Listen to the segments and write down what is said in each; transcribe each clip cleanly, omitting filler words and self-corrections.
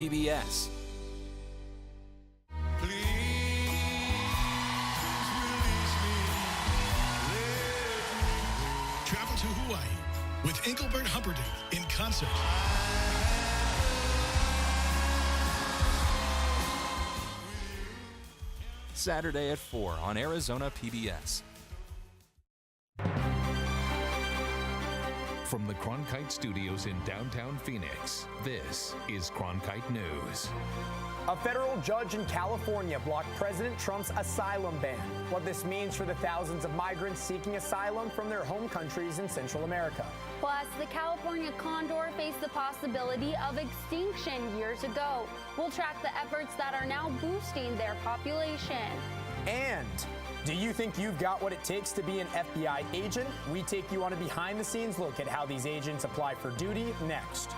PBS. Travel to Hawaii with Engelbert Humperdinck in concert. Saturday at 4 on Arizona PBS. From the Cronkite Studios in downtown Phoenix, this is Cronkite News. A federal judge in California blocked President Trump's asylum ban. What this means for the thousands of migrants seeking asylum from their home countries in Central America. Plus, the California condor faced the possibility of extinction years ago. We'll track the efforts that are now boosting their population. And do you think you've got what it takes to be an FBI agent? We take you on a behind-the-scenes look at how these agents apply for duty next.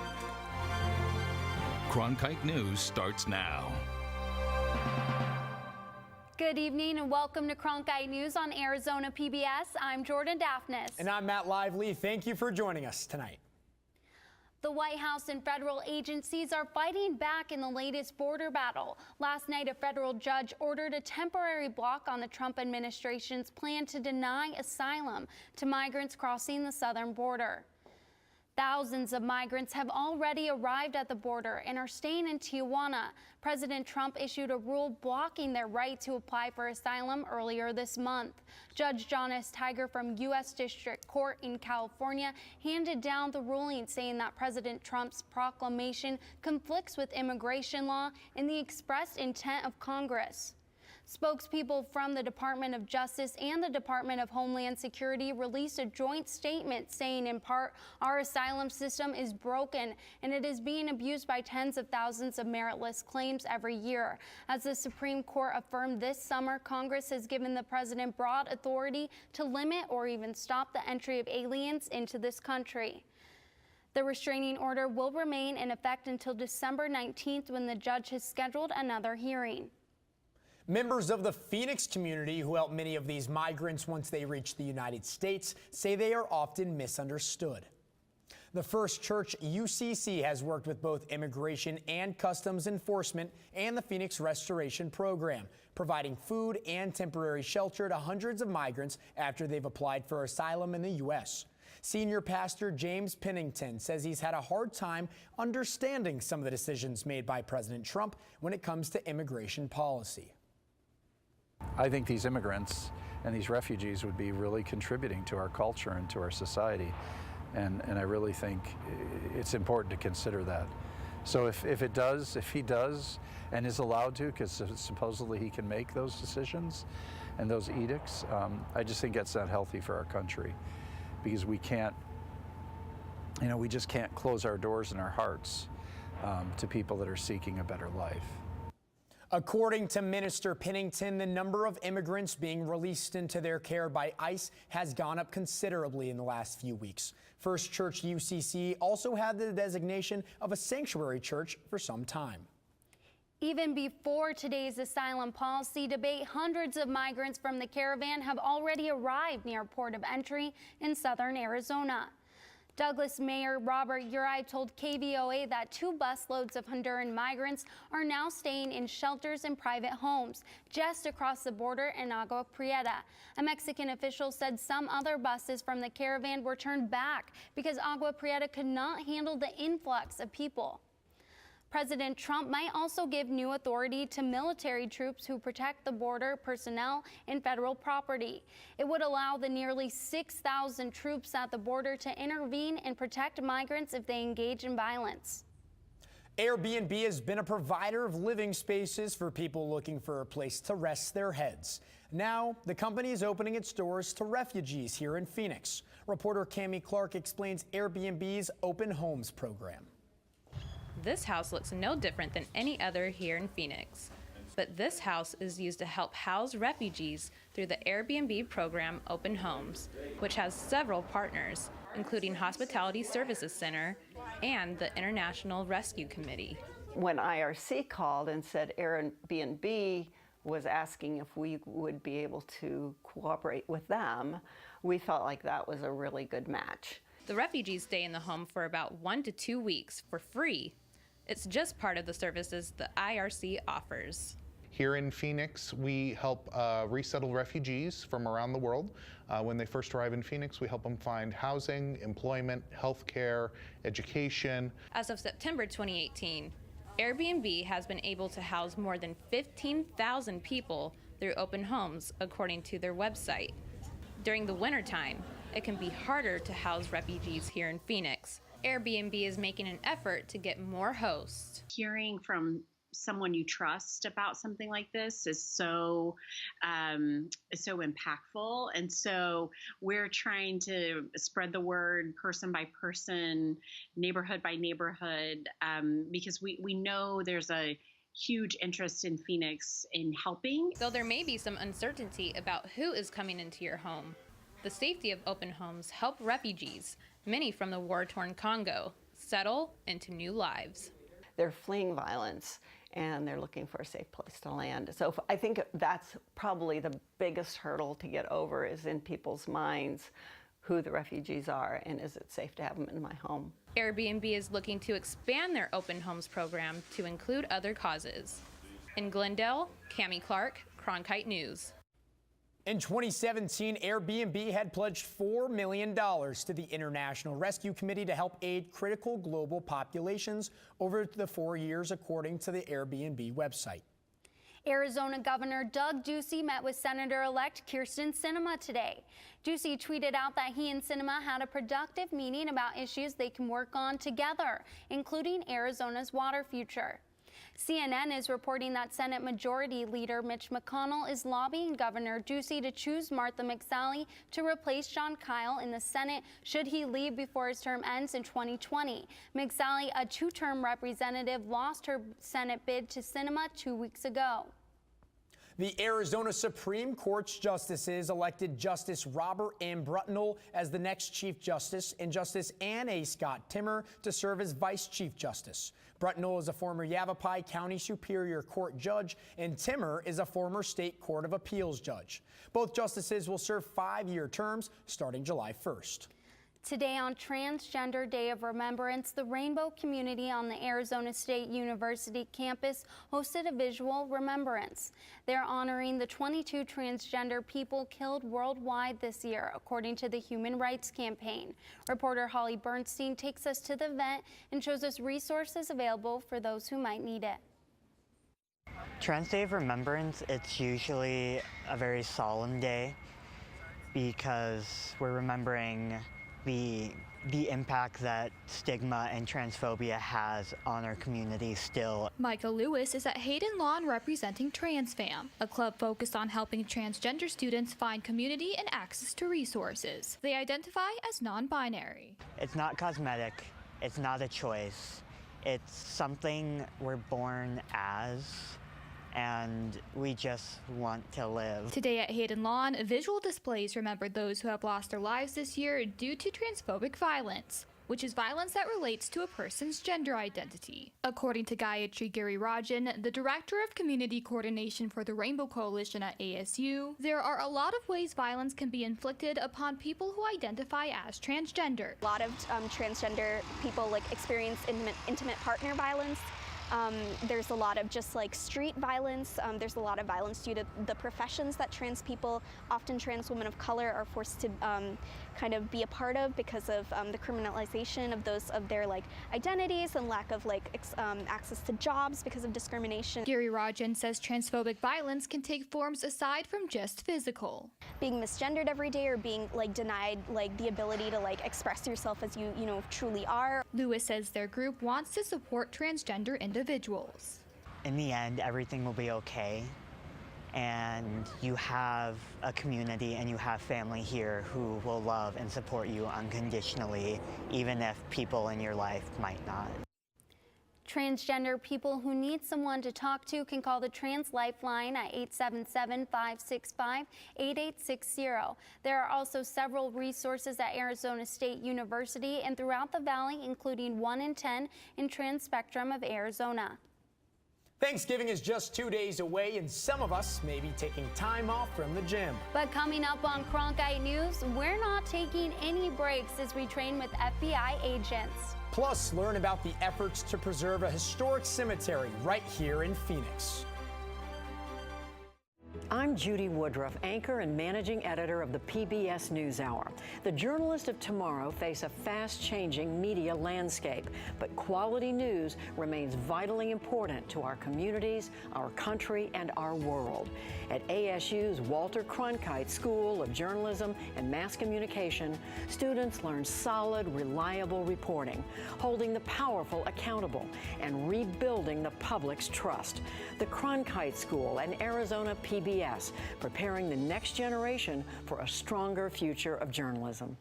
Cronkite News starts now. Good evening and welcome to Cronkite News on Arizona PBS. I'm Jordan Daphnis. And I'm Matt Lively. Thank you for joining us tonight. The White House and federal agencies are fighting back in the latest border battle. Last night, a federal judge ordered a temporary block on the Trump administration's plan to deny asylum to migrants crossing the southern border. Thousands of migrants have already arrived at the border and are staying in Tijuana. President Trump issued a rule blocking their right to apply for asylum earlier this month. Judge John S. Tiger from U.S. District Court in California handed down the ruling, saying that President Trump's proclamation conflicts with immigration law and the expressed intent of Congress. Spokespeople from the Department of Justice and the Department of Homeland Security released a joint statement saying, in part, our asylum system is broken and it is being abused by tens of thousands of meritless claims every year. As the Supreme Court affirmed this summer, Congress has given the president broad authority to limit or even stop the entry of aliens into this country. The restraining order will remain in effect until December 19th, when the judge has scheduled another hearing. Members of the Phoenix community who help many of these migrants once they reach the United States say they are often misunderstood. The First Church UCC has worked with both Immigration and Customs Enforcement and the Phoenix Restoration Program, providing food and temporary shelter to hundreds of migrants after they've applied for asylum in the U.S. Senior Pastor James Pennington says he's had a hard time understanding some of the decisions made by President Trump when it comes to immigration policy. I think these immigrants and these refugees would be really contributing to our culture and to our society. And I really think it's important to consider that. So if he does and is allowed to, because supposedly he can make those decisions and those edicts, I just think that's not healthy for our country, because we can't, we just can't close our doors and our hearts to people that are seeking a better life. According to Minister Pennington, the number of immigrants being released into their care by ICE has gone up considerably in the last few weeks. First Church UCC also had the designation of a sanctuary church for some time. Even before today's asylum policy debate, hundreds of migrants from the caravan have already arrived near port of entry in southern Arizona. Douglas Mayor Robert Uri told KVOA that 2 busloads of Honduran migrants are now staying in shelters and private homes just across the border in Agua Prieta. A Mexican official said some other buses from the caravan were turned back because Agua Prieta could not handle the influx of people. President Trump might also give new authority to military troops who protect the border, personnel, and federal property. It would allow the nearly 6,000 troops at the border to intervene and protect migrants if they engage in violence. Airbnb has been a provider of living spaces for people looking for a place to rest their heads. Now, the company is opening its doors to refugees here in Phoenix. Reporter Cammie Clark explains Airbnb's Open Homes program. This house looks no different than any other here in Phoenix. But this house is used to help house refugees through the Airbnb program Open Homes, which has several partners, including Hospitality Services Center and the International Rescue Committee. When IRC called and said Airbnb was asking if we would be able to cooperate with them, we felt like that was a really good match. The refugees stay in the home for about 1 to 2 weeks for free. It's just part of the services the IRC offers. Here in Phoenix, we help resettle refugees from around the world. When they first arrive in Phoenix, we help them find housing, employment, healthcare, education. As of September 2018, Airbnb has been able to house more than 15,000 people through open homes, according to their website. During the wintertime, it can be harder to house refugees here in Phoenix. Airbnb is making an effort to get more hosts. Hearing from someone you trust about something like this is so impactful, and so we're trying to spread the word person by person, neighborhood by neighborhood, because we know there's a huge interest in Phoenix in helping. Though there may be some uncertainty about who is coming into your home, the safety of open homes help refugees, many from the war-torn Congo, settle into new lives. They're fleeing violence and they're looking for a safe place to land. So I think that's probably the biggest hurdle to get over, is in people's minds who the refugees are and is it safe to have them in my home. Airbnb is looking to expand their open homes program to include other causes. In Glendale, Cammie Clark, Cronkite News. In 2017, Airbnb had pledged $4 million to the International Rescue Committee to help aid critical global populations over the 4 years, according to the Airbnb website. Arizona Governor Doug Ducey met with Senator-elect Kyrsten Sinema today. Ducey tweeted out that he and Sinema had a productive meeting about issues they can work on together, including Arizona's water future. CNN is reporting that Senate Majority Leader Mitch McConnell is lobbying Governor Ducey to choose Martha McSally to replace John Kyle in the Senate should he leave before his term ends in 2020. McSally, a two-term representative, lost her Senate bid to Sinema 2 weeks ago. The Arizona Supreme Court's justices elected Justice Robert M. Brutnell as the next Chief Justice and Justice Ann A. Scott Timmer to serve as Vice Chief Justice. Brutnell is a former Yavapai County Superior Court judge, and Timmer is a former State Court of Appeals judge. Both justices will serve 5-year terms starting July 1st. Today on Transgender Day of Remembrance, the Rainbow community on the Arizona State University campus hosted a visual remembrance. They're honoring the 22 transgender people killed worldwide this year, according to the Human Rights Campaign. Reporter Holly Bernstein takes us to the event and shows us resources available for those who might need it. Trans Day of Remembrance, it's usually a very solemn day because we're remembering the impact that stigma and transphobia has on our community still. Michael Lewis is at Hayden Lawn representing TransFam, a club focused on helping transgender students find community and access to resources. They identify as non-binary. It's not cosmetic, it's not a choice, it's something we're born as, and we just want to live. Today at Hayden Lawn, visual displays remembered those who have lost their lives this year due to transphobic violence, which is violence that relates to a person's gender identity. According to Gayatri Girirajan, the Director of Community Coordination for the Rainbow Coalition at ASU, there are a lot of ways violence can be inflicted upon people who identify as transgender. A lot of transgender people experience intimate partner violence. There's a lot of just street violence. There's a lot of violence due to the professions that trans people, often trans women of color, are forced to kind of be a part of because of the criminalization of their identities and lack of access to jobs because of discrimination. Girirajan says transphobic violence can take forms aside from just physical. Being misgendered every day or being denied the ability to express yourself as you truly are. Lewis says their group wants to support transgender individuals. In the end, everything will be okay, and you have a community and you have family here who will love and support you unconditionally, even if people in your life might not. Transgender people who need someone to talk to can call the Trans Lifeline at 877-565-8860. There are also several resources at Arizona State University and throughout the valley, including 1 in 10 in Trans Spectrum of Arizona. Thanksgiving is just 2 days away, and some of us may be taking time off from the gym. But coming up on Cronkite News, we're not taking any breaks as we train with FBI agents. Plus, learn about the efforts to preserve a historic cemetery right here in Phoenix. I'm Judy Woodruff, anchor and managing editor of the PBS NewsHour. The journalists of tomorrow face a fast-changing media landscape, but quality news remains vitally important to our communities, our country, and our world. At ASU's Walter Cronkite School of Journalism and Mass Communication, students learn solid, reliable reporting, holding the powerful accountable, and rebuilding the public's trust. The Cronkite School and Arizona PBS, preparing the next generation for a stronger future of journalism.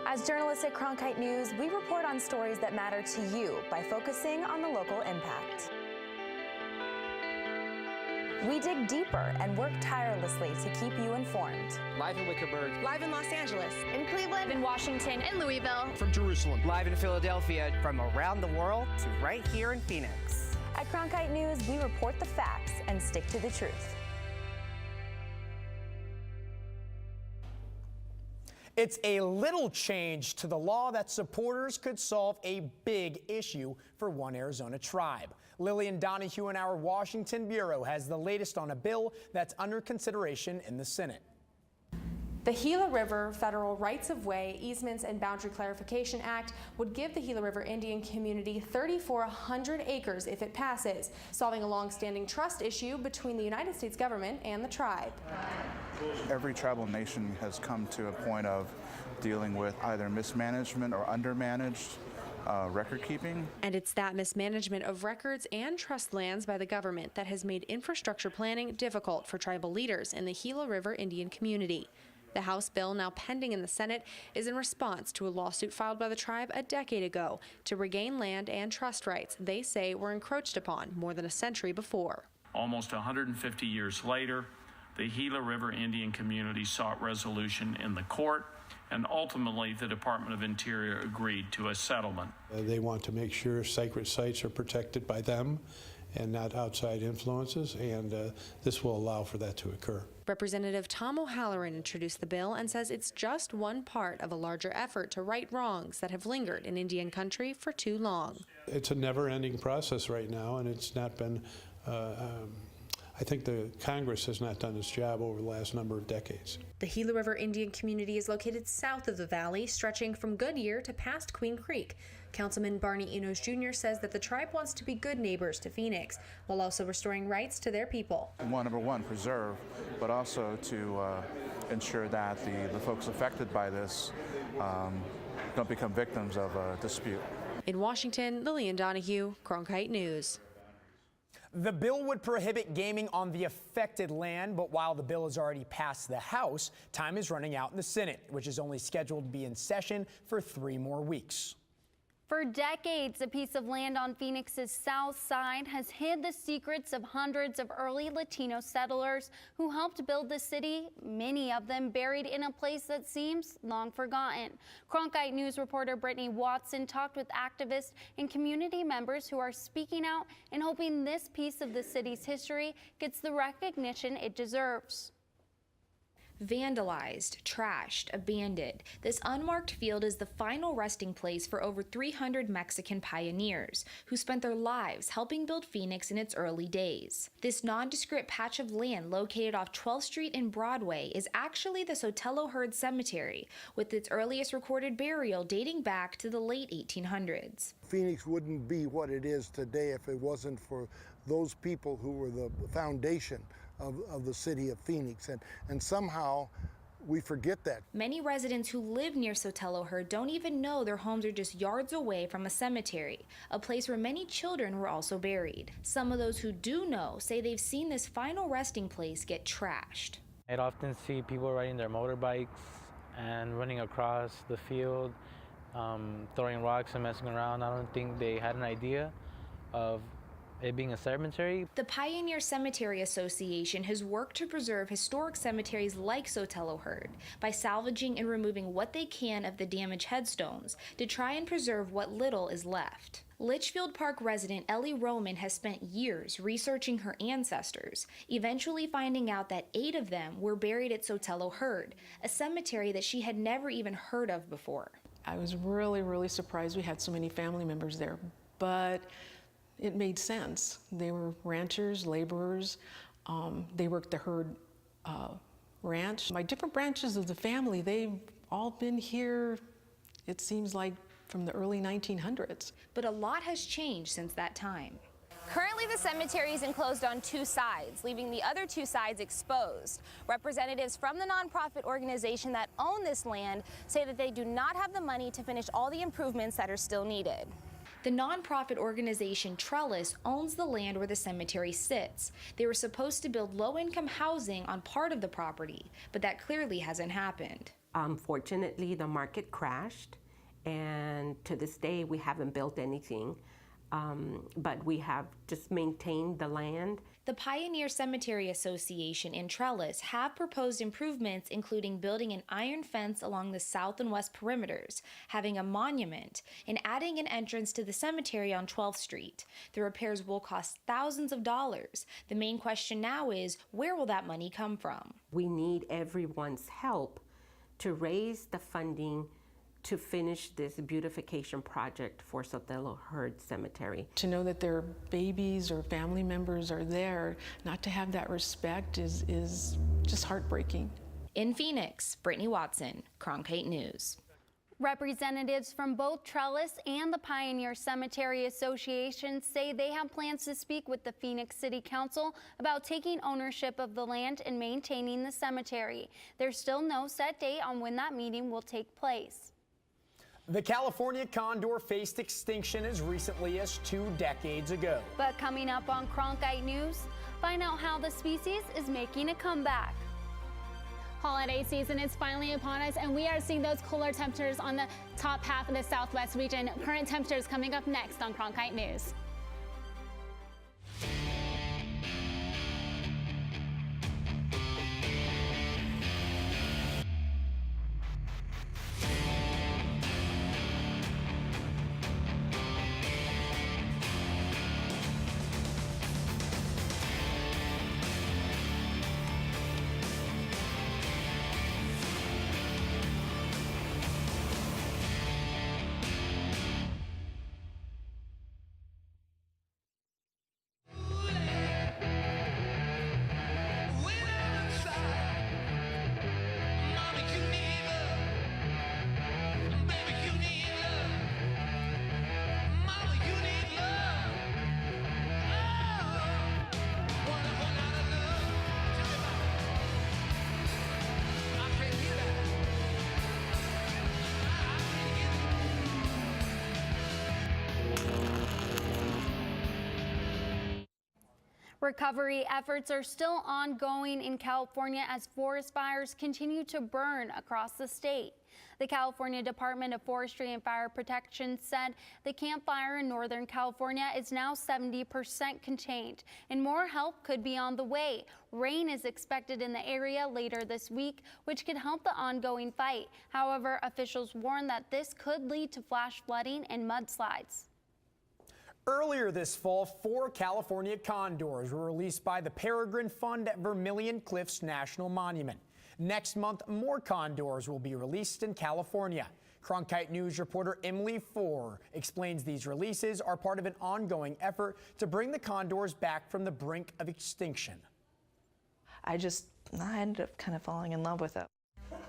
As journalists at Cronkite News, we report on stories that matter to you by focusing on the local impact. We dig deeper and work tirelessly to keep you informed. Live in Wickerburg. Live in Los Angeles. In Cleveland. In Washington. In Louisville. From Jerusalem. Live in Philadelphia. From around the world to right here in Phoenix. At Cronkite News, we report the facts and stick to the truth. It's a little change to the law that supporters could solve a big issue for one Arizona tribe. Lillian Donahue in our Washington bureau has the latest on a bill that's under consideration in the Senate. The Gila River Federal Rights-of-Way, Easements, and Boundary Clarification Act would give the Gila River Indian community 3,400 acres if it passes, solving a long-standing trust issue between the United States government and the tribe. Every tribal nation has come to a point of dealing with either mismanagement or undermanaged record keeping. And it's that mismanagement of records and trust lands by the government that has made infrastructure planning difficult for tribal leaders in the Gila River Indian community. The House bill now pending in the Senate is in response to a lawsuit filed by the tribe a decade ago to regain land and trust rights they say were encroached upon more than a century before. Almost 150 years later, the Gila River Indian community sought resolution in the court, and ultimately the Department of Interior agreed to a settlement. They want to make sure sacred sites are protected by them and not outside influences, and this will allow for that to occur. Representative Tom O'Halloran introduced the bill and says it's just one part of a larger effort to right wrongs that have lingered in Indian country for too long. It's a never-ending process right now, and it's not been, I think the Congress has not done its job over the last number of decades. The Gila River Indian community is located south of the valley, stretching from Goodyear to past Queen Creek. Councilman Barney Enos Jr. says that the tribe wants to be good neighbors to Phoenix, while also restoring rights to their people. Number one, preserve, but also to ensure that the folks affected by this don't become victims of a dispute. In Washington, Lillian Donahue, Cronkite News. The bill would prohibit gaming on the affected land, but while the bill has already passed the House, time is running out in the Senate, which is only scheduled to be in session for 3 more weeks. For decades, a piece of land on Phoenix's south side has hid the secrets of hundreds of early Latino settlers who helped build the city, many of them buried in a place that seems long forgotten. Cronkite News reporter Brittany Watson talked with activists and community members who are speaking out and hoping this piece of the city's history gets the recognition it deserves. Vandalized, trashed, abandoned, this unmarked field is the final resting place for over 300 Mexican pioneers who spent their lives helping build Phoenix in its early days. This nondescript patch of land located off 12th Street and Broadway is actually the Sotelo Herd Cemetery, with its earliest recorded burial dating back to the late 1800s. Phoenix wouldn't be what it is today if it wasn't for those people who were the foundation of the city of Phoenix, and somehow we forget that. Many residents who live near Sotelo Herd don't even know their homes are just yards away from a cemetery, a place where many children were also buried. Some of those who do know say they've seen this final resting place get trashed. I'd often see people riding their motorbikes and running across the field, throwing rocks and messing around. I don't think they had an idea of it being a cemetery. The Pioneer Cemetery Association has worked to preserve historic cemeteries like Sotelo Herd by salvaging and removing what they can of the damaged headstones to try and preserve what little is left. Litchfield Park resident Ellie Roman has spent years researching her ancestors, eventually finding out that 8 of them were buried at Sotelo Herd, a cemetery that she had never even heard of before. I was really surprised we had so many family members there, but it made sense. They were ranchers, laborers. They worked the Herd ranch. My different branches of the family, they've all been here, it seems like, from the early 1900s. But a lot has changed since that time. Currently, the cemetery is enclosed on 2 sides, leaving the other 2 sides exposed. Representatives from the nonprofit organization that own this land say that they do not have the money to finish all the improvements that are still needed. The nonprofit organization Trellis owns the land where the cemetery sits. They were supposed to build low-income housing on part of the property, but that clearly hasn't happened. Unfortunately, the market crashed, and to this day we haven't built anything, but we have just maintained the land. The Pioneer Cemetery Association and Trellis have proposed improvements, including building an iron fence along the south and west perimeters, having a monument, and adding an entrance to the cemetery on 12th Street. The repairs will cost thousands of dollars. The main question now is, where will that money come from? We need everyone's help to raise the funding to finish this beautification project for Sotelo Herd Cemetery. To know that their babies or family members are there, not to have that respect is just heartbreaking. In Phoenix, Brittany Watson, Cronkite News. Representatives from both Trellis and the Pioneer Cemetery Association say they have plans to speak with the Phoenix City Council about taking ownership of the land and maintaining the cemetery. There's still no set date on when that meeting will take place. The California condor faced extinction as recently as 2 decades ago. But coming up on Cronkite News, find out how the species is making a comeback. Holiday season is finally upon us, and we are seeing those cooler temperatures on the top half of the southwest region. Current temperatures coming up next on Cronkite News. Recovery efforts are still ongoing in California as forest fires continue to burn across the state. The California Department of Forestry and Fire Protection said the Camp Fire in Northern California is now 70% contained, and more help could be on the way. Rain is expected in the area later this week, which could help the ongoing fight. However, officials warn that this could lead to flash flooding and mudslides. Earlier this fall, 4 California condors were released by the Peregrine Fund at Vermilion Cliffs National Monument. Next month, more condors will be released in California. Cronkite News reporter Emily Four explains these releases are part of an ongoing effort to bring the condors back from the brink of extinction. I ended up kind of falling in love with it.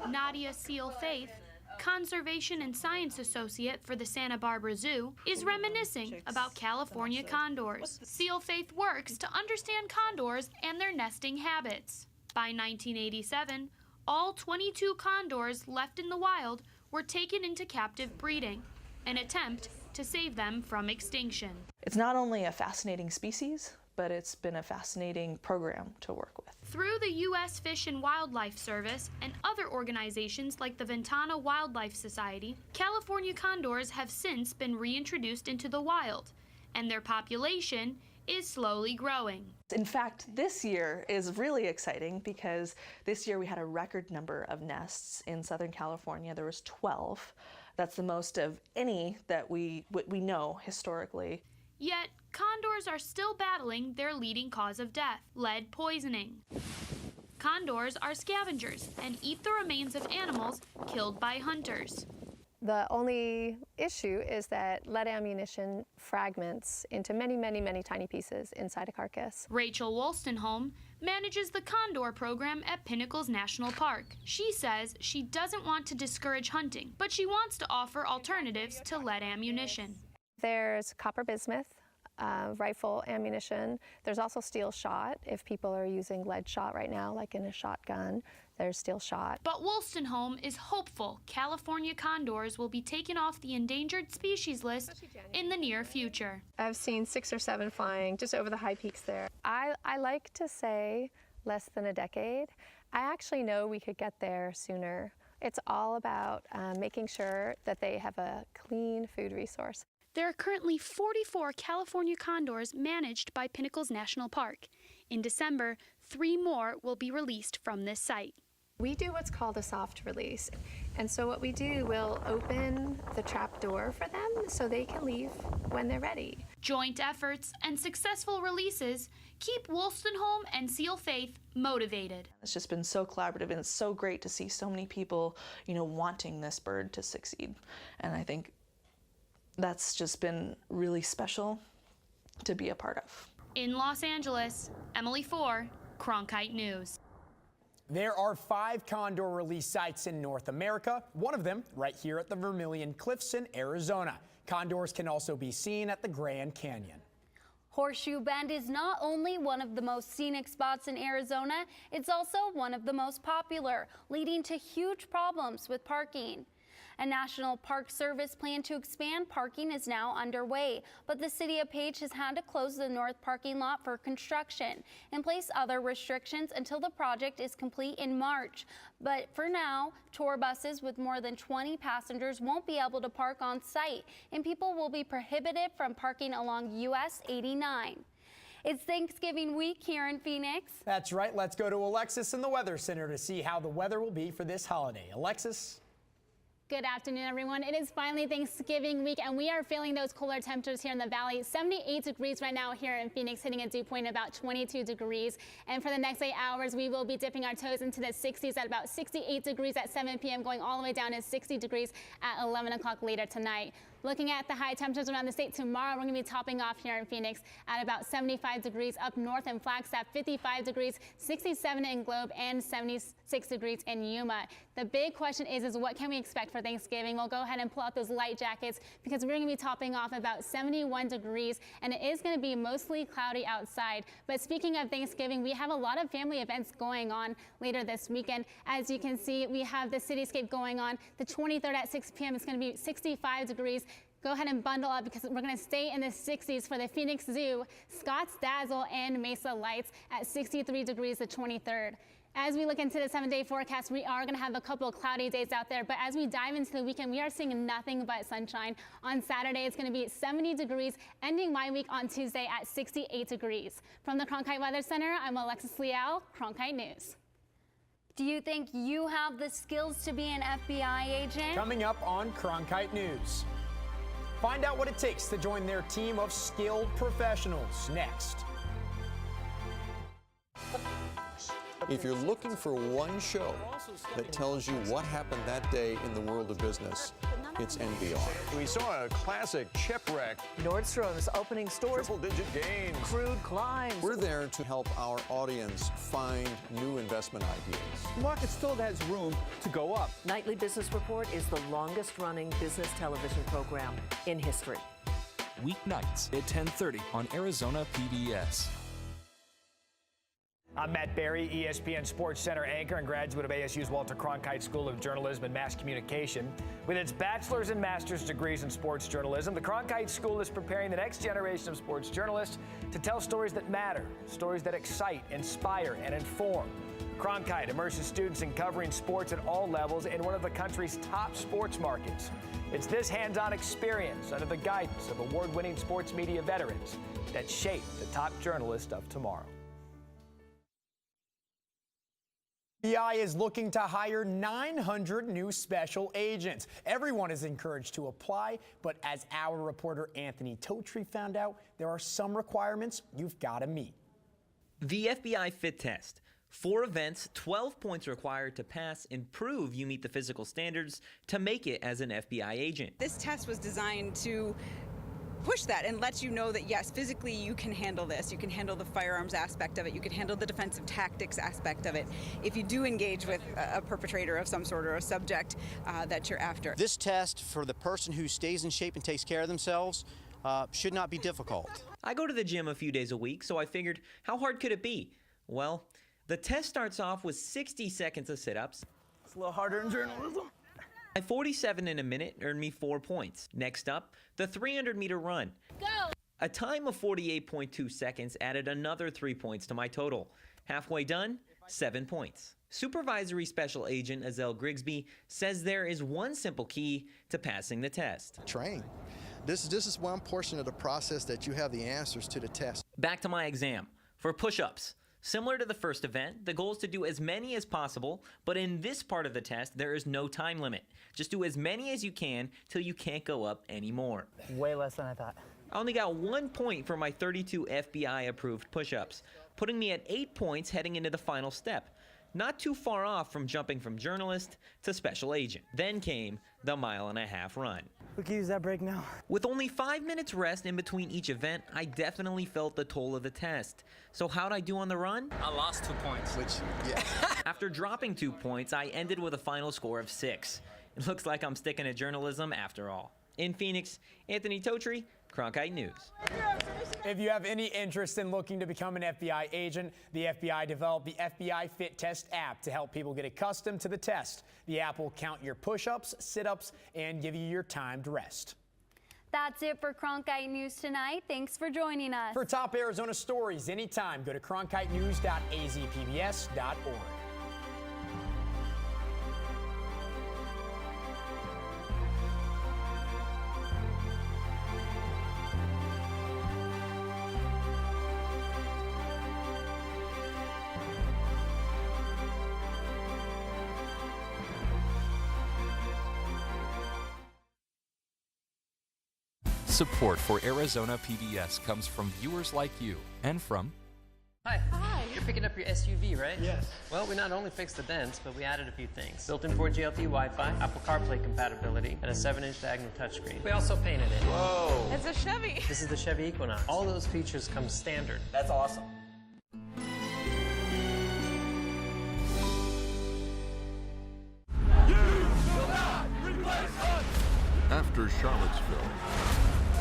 Nadia Seal Faith, Conservation and Science Associate for the Santa Barbara Zoo, is reminiscing about California condors. Seal Faith works to understand condors and their nesting habits. By 1987, all 22 condors left in the wild were taken into captive breeding, an attempt to save them from extinction. It's not only a fascinating species, but it's been a fascinating program to work with. Through the U.S. Fish and Wildlife Service and other organizations like the Ventana Wildlife Society, California condors have since been reintroduced into the wild, and their population is slowly growing. In fact, this year is really exciting because this year we had a record number of nests in Southern California. There was 12. That's the most of any that we know historically. Yet, condors are still battling their leading cause of death, lead poisoning. Condors are scavengers and eat the remains of animals killed by hunters. The only issue is that lead ammunition fragments into many, many, many tiny pieces inside a carcass. Rachel Wolstenholme manages the condor program at Pinnacles National Park. She says she doesn't want to discourage hunting, but she wants to offer alternatives to lead ammunition. There's copper bismuth, rifle ammunition. There's also steel shot. If people are using lead shot right now, like in a shotgun, there's steel shot. But Wolstenholme is hopeful California condors will be taken off the endangered species list in the near future. I've seen 6 or 7 flying just over the high peaks there. I like to say less than a decade. I actually know we could get there sooner. It's all about making sure that they have a clean food resource. There are currently 44 California condors managed by Pinnacles National Park. In December, 3 more will be released from this site. We do what's called a soft release. And so what we do, we'll open the trap door for them so they can leave when they're ready. Joint efforts and successful releases keep Wolstenholme and Seal Faith motivated. It's just been so collaborative, and it's so great to see so many people, wanting this bird to succeed. And I think that's just been really special to be a part of. In Los Angeles, Emily Four, Cronkite News. There are 5 condor release sites in North America, one of them right here at the Vermilion Cliffs in Arizona. Condors can also be seen at the Grand Canyon. Horseshoe Bend is not only one of the most scenic spots in Arizona, it's also one of the most popular, leading to huge problems with parking. A National Park Service plan to expand parking is now underway, but the city of Page has had to close the north parking lot for construction and place other restrictions until the project is complete in March. But for now, tour buses with more than 20 passengers won't be able to park on site, and people will be prohibited from parking along US 89. It's Thanksgiving week here in Phoenix. That's right. Let's go to Alexis in the Weather Center to see how the weather will be for this holiday. Alexis? Good afternoon, everyone. It is finally Thanksgiving week, and we are feeling those cooler temperatures here in the valley. 78 degrees right now here in Phoenix, hitting a dew point of about 22 degrees. And for the next 8 hours, we will be dipping our toes into the 60s at about 68 degrees at 7 p.m., going all the way down to 60 degrees at 11 o'clock later tonight. Looking at the high temperatures around the state tomorrow, we're going to be topping off here in Phoenix at about 75 degrees up north in Flagstaff, 55 degrees, 67 in Globe, and 76 degrees in Yuma. The big question is what can we expect for Thanksgiving? We'll go ahead and pull out those light jackets because we're going to be topping off about 71 degrees, and it is going to be mostly cloudy outside. But speaking of Thanksgiving, we have a lot of family events going on later this weekend. As you can see, we have the cityscape going on. The 23rd at 6 p.m. is going to be 65 degrees. Go ahead and bundle up because we're going to stay in the 60s for the Phoenix Zoo, Scott's Dazzle, and Mesa Lights at 63 degrees the 23rd. As we look into the 7-day forecast, we are going to have a couple of cloudy days out there, but as we dive into the weekend, we are seeing nothing but sunshine. On Saturday, it's going to be 70 degrees, ending my week on Tuesday at 68 degrees. From the Cronkite Weather Center, I'm Alexis Leal, Cronkite News. Do you think you have the skills to be an FBI agent? Coming up on Cronkite News. Find out what it takes to join their team of skilled professionals next. If you're looking for one show that tells you what happened that day in the world of business, it's NBR. We saw a classic shipwreck. Nordstrom's opening stores. Triple-digit gains. Crude climbs. We're there to help our audience find new investment ideas. The market still has room to go up. Nightly Business Report is the longest-running business television program in history. Weeknights at 10:30 on Arizona PBS. I'm Matt Berry, ESPN Sports Center anchor and graduate of ASU's Walter Cronkite School of Journalism and Mass Communication. With its bachelor's and master's degrees in sports journalism, the Cronkite School is preparing the next generation of sports journalists to tell stories that matter, stories that excite, inspire, and inform. Cronkite immerses students in covering sports at all levels in one of the country's top sports markets. It's this hands-on experience under the guidance of award-winning sports media veterans that shape the top journalist of tomorrow. The FBI is looking to hire 900 new special agents. Everyone is encouraged to apply, but as our reporter Anthony Totri found out, there are some requirements you've got to meet. The FBI Fit Test. 4 events, 12 points required to pass and prove you meet the physical standards to make it as an FBI agent. This test was designed to push that and let you know that, yes, physically you can handle this. You can handle the firearms aspect of it. You can handle the defensive tactics aspect of it. If you do engage with a perpetrator of some sort or a subject that you're after. This test for the person who stays in shape and takes care of themselves should not be difficult. I go to the gym a few days a week, so I figured, how hard could it be? Well, the test starts off with 60 seconds of sit-ups. It's a little harder in journalism. My 47 in a minute earned me 4 points. Next up, the 300-meter run. Go! A time of 48.2 seconds added another 3 points to my total. Halfway done, 7 points. Supervisory Special Agent Azelle Grigsby says there is one simple key to passing the test. Train. This is one portion of the process that you have the answers to the test. Back to my exam. For push-ups. Similar to the first event, the goal is to do as many as possible, but in this part of the test, there is no time limit. Just do as many as you can till you can't go up anymore. Way less than I thought. I only got 1 point for my 32 FBI-approved push-ups, putting me at 8 points heading into the final step. Not too far off from jumping from journalist to special agent. Then came the 1.5-mile run. We can use that break now. With only 5 minutes rest in between each event, I definitely felt the toll of the test. So how'd I do on the run? I lost 2 points. After dropping 2 points, I ended with a final score of 6. It looks like I'm sticking to journalism after all. In Phoenix, Anthony Totri, Cronkite News. If you have any interest in looking to become an FBI agent, the FBI developed the FBI Fit Test app to help people get accustomed to the test. The app will count your push-ups, sit-ups, and give you your timed rest. That's it for Cronkite News tonight. Thanks for joining us. For top Arizona stories anytime, go to cronkitenews.azpbs.org. Support for Arizona PBS comes from viewers like you and from... Hi. Hi. You're picking up your SUV, right? Yes. Well, we not only fixed the dents, but we added a few things. Built-in 4G LTE Wi-Fi, Apple CarPlay compatibility, and a 7-inch diagonal touchscreen. We also painted it. Whoa. It's a Chevy. This is the Chevy Equinox. All those features come standard. That's awesome. After Charlottesville.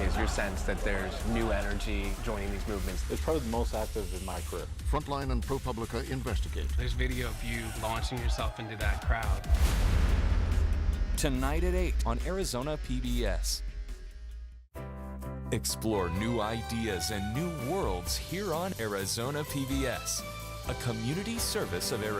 Is your sense that there's new energy joining these movements? It's probably the most active in my career. Frontline and ProPublica investigate. There's video of you launching yourself into that crowd. Tonight at 8 on Arizona PBS. Explore new ideas and new worlds here on Arizona PBS, a community service of Arizona.